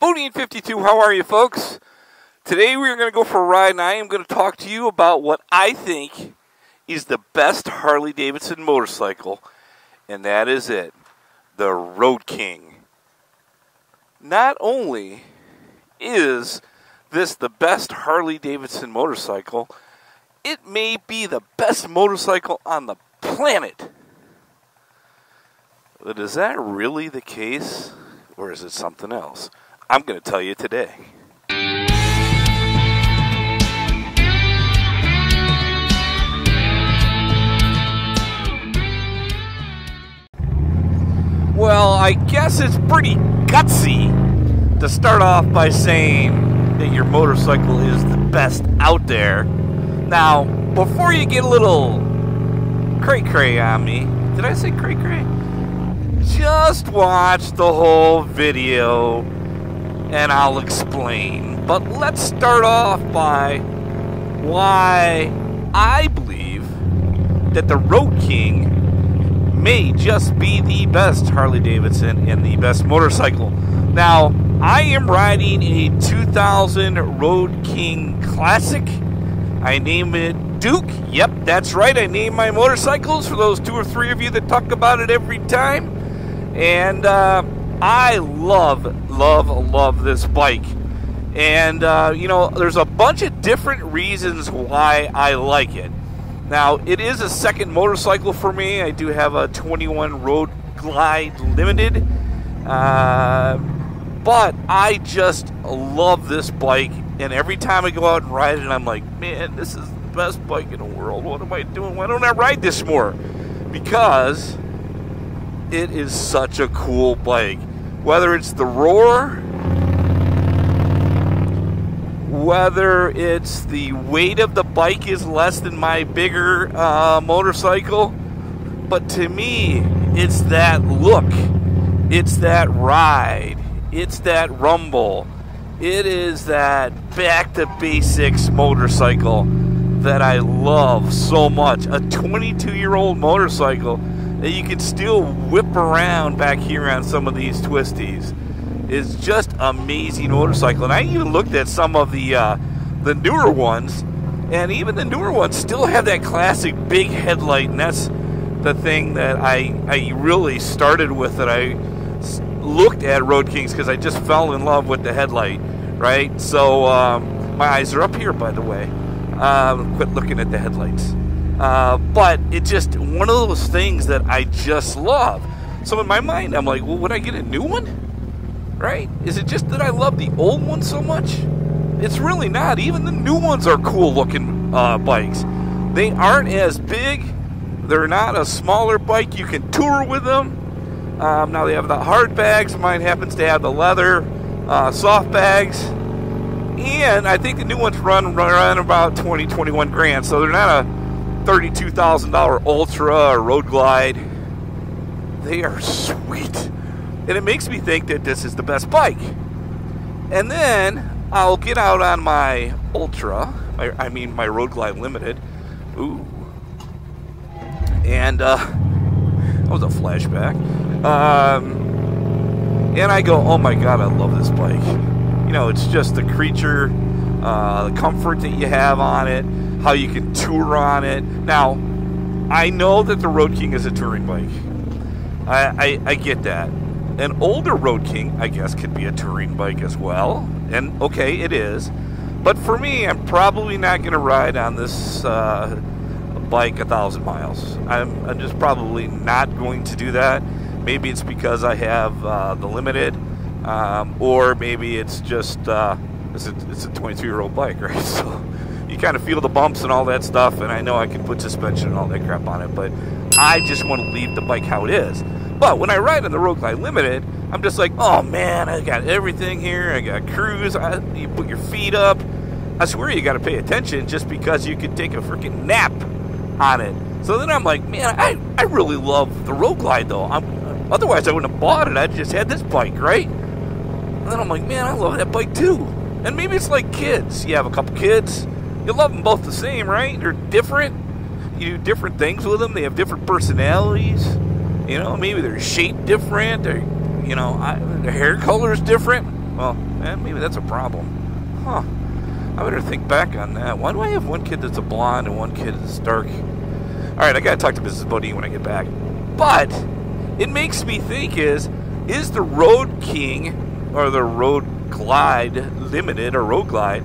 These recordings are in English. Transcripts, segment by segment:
BoDean 52, how are you folks? Today we are going to go for a ride, and I am going to talk to you about what I think is the best Harley Davidson motorcycle, and that is it, the Road King. Not only is this the best Harley Davidson motorcycle, it may be the best motorcycle on the planet. But is that really the case, or is it something else? I'm going to tell you today. Well, I guess it's pretty gutsy to start off by saying that your motorcycle is the best out there. Now, before you get a little cray-cray on me, did I say cray-cray? Just watch the whole video and I'll explain. But let's start off by why I believe that the Road King may just be the best Harley Davidson and the best motorcycle. Now, I am riding a 2000 Road King Classic. I name it Duke. Yep, that's right. I name my motorcycles for those 2 or 3 of you that talk about it every time. And I love this bike. And, you know, there's a bunch of different reasons why I like it. Now, it is a second motorcycle for me. I do have a 21 Road Glide Limited. But I just love this bike. And every time I go out and ride it, I'm like, man, this is the best bike in the world. What am I doing? Why don't I ride this more? Because it is such a cool bike. Whether it's the roar, whether it's the weight of the bike is less than my bigger motorcycle, but to me, it's that look, it's that ride, it's that rumble, it is that back to basics motorcycle that I love so much. A 22-year-old motorcycle that you can still whip around back here on some of these twisties. It's just amazing motorcycle. And I even looked at some of the newer ones, and even the newer ones still have that classic big headlight, and that's the thing that I really started with, that I looked at Road Kings because I just fell in love with the headlight, right? So my eyes are up here, by the way. Quit looking at the headlights. But it's just one of those things that I just love. So in my mind, I'm like, well, would I get a new one? Right? Is it just that I love the old one so much? It's really not. Even the new ones are cool looking bikes. They aren't as big. They're not a smaller bike. You can tour with them. Now they have the hard bags. Mine happens to have the leather soft bags. And I think the new ones run about 20, 21 grand. So they're not a $32,000 Ultra or Road Glide. They are sweet. And it makes me think that this is the best bike. And then I'll get out on my Ultra, my Road Glide Limited. Ooh. And that was a flashback. And I go, oh my God, I love this bike. You know, it's just the creature, the comfort that you have on it, how you can tour on it. Now, I know that the Road King is a touring bike. I get that. An older Road King, I guess, could be a touring bike as well. And, okay, it is. But for me, I'm probably not going to ride on this bike 1,000 miles. I'm just probably not going to do that. Maybe it's because I have the Limited, or maybe it's just it's a 22-year-old bike, right? So you kind of feel the bumps and all that stuff, and I know I can put suspension and all that crap on it, but I just want to leave the bike how it is. But when I ride on the Road Glide Limited, I'm just like, oh man, I got everything here. I got cruise. You put your feet up. I swear you got to pay attention just because you could take a freaking nap on it. So then I'm like, man, I really love the Road Glide though. Otherwise I wouldn't have bought it. I just had this bike, right? And then I'm like, man, I love that bike too. And maybe it's like kids. You have a couple kids. You love them both the same, right? They're different. You do different things with them. They have different personalities. You know, maybe their shape different. Or, you know, their hair color is different. Well, maybe that's a problem. Huh. I better think back on that. Why do I have one kid that's a blonde and one kid that's dark? Alright, I gotta talk to Mrs. BoDean when I get back. But it makes me think is the Road King or the Road Glide Limited or Road Glide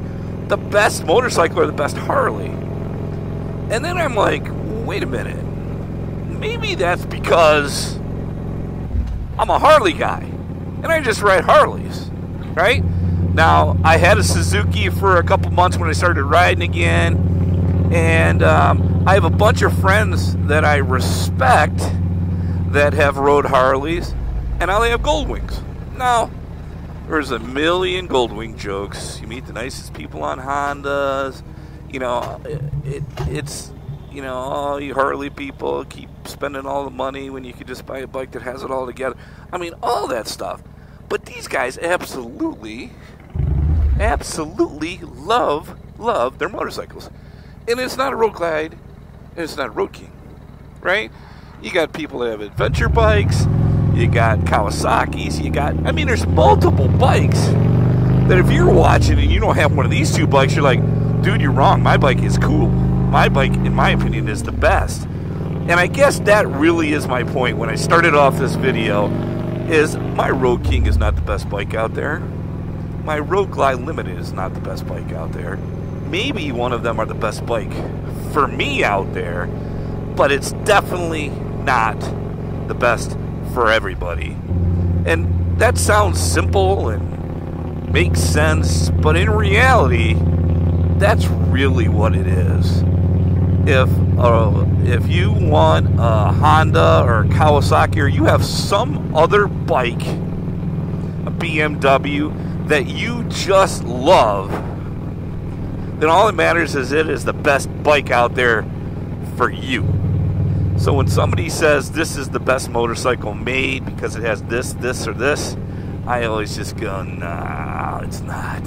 the best motorcycle or the best Harley? And then I'm like, wait a minute. Maybe that's because I'm a Harley guy and I just ride Harleys, right? Now, I had a Suzuki for a couple months when I started riding again, and I have a bunch of friends that I respect that have rode Harleys, and now they have Goldwings. Now, there's a million Goldwing jokes. You meet the nicest people on Hondas. You know, it's, you know, all you Harley people keep spending all the money when you could just buy a bike that has it all together. I mean, all that stuff. But these guys absolutely love their motorcycles. And it's not a Road Glide, and it's not a Road King, right? You got people that have adventure bikes, you got Kawasaki's, I mean, there's multiple bikes that if you're watching and you don't have one of these two bikes, you're like, dude, you're wrong. My bike is cool. My bike, in my opinion, is the best. And I guess that really is my point when I started off this video, is my Road King is not the best bike out there. My Road Glide Limited is not the best bike out there. Maybe one of them are the best bike for me out there, but it's definitely not the best for everybody. And that sounds simple and makes sense, but in reality, that's really what it is. If you want a Honda or a Kawasaki, or you have some other bike, a BMW, that you just love, then all that matters is it is the best bike out there for you. So when somebody says this is the best motorcycle made because it has this, this, or this, I always just go, nah, it's not.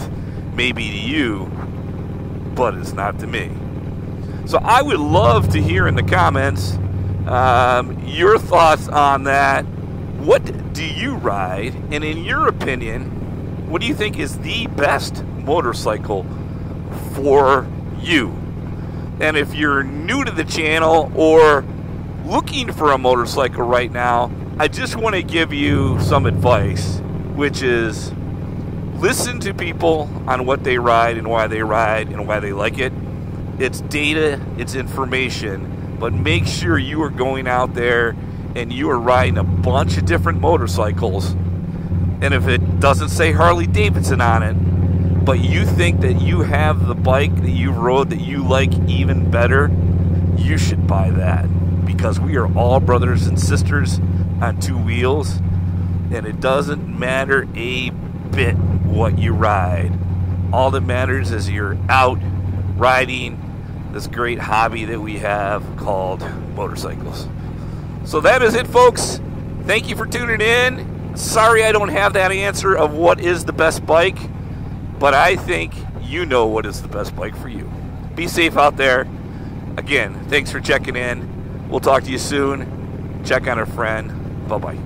Maybe to you, but it's not to me. So I would love to hear in the comments your thoughts on that. What do you ride? And in your opinion, what do you think is the best motorcycle for you? And if you're new to the channel or looking for a motorcycle right now, I just want to give you some advice, which is listen to people on what they ride and why they like it. It's data, it's information, but make sure you are going out there and you are riding a bunch of different motorcycles. And if it doesn't say Harley Davidson on it, but you think that you have the bike that you rode that you like even better, you should buy that. Because we are all brothers and sisters on two wheels, and it doesn't matter a bit what you ride. All that matters is you're out riding this great hobby that we have called motorcycles. So that is it, folks. Thank you for tuning in. Sorry I don't have that answer of what is the best bike, but I think you know what is the best bike for you. Be safe out there. Again, thanks for checking in. We'll talk to you soon. Check on a friend. Bye-bye.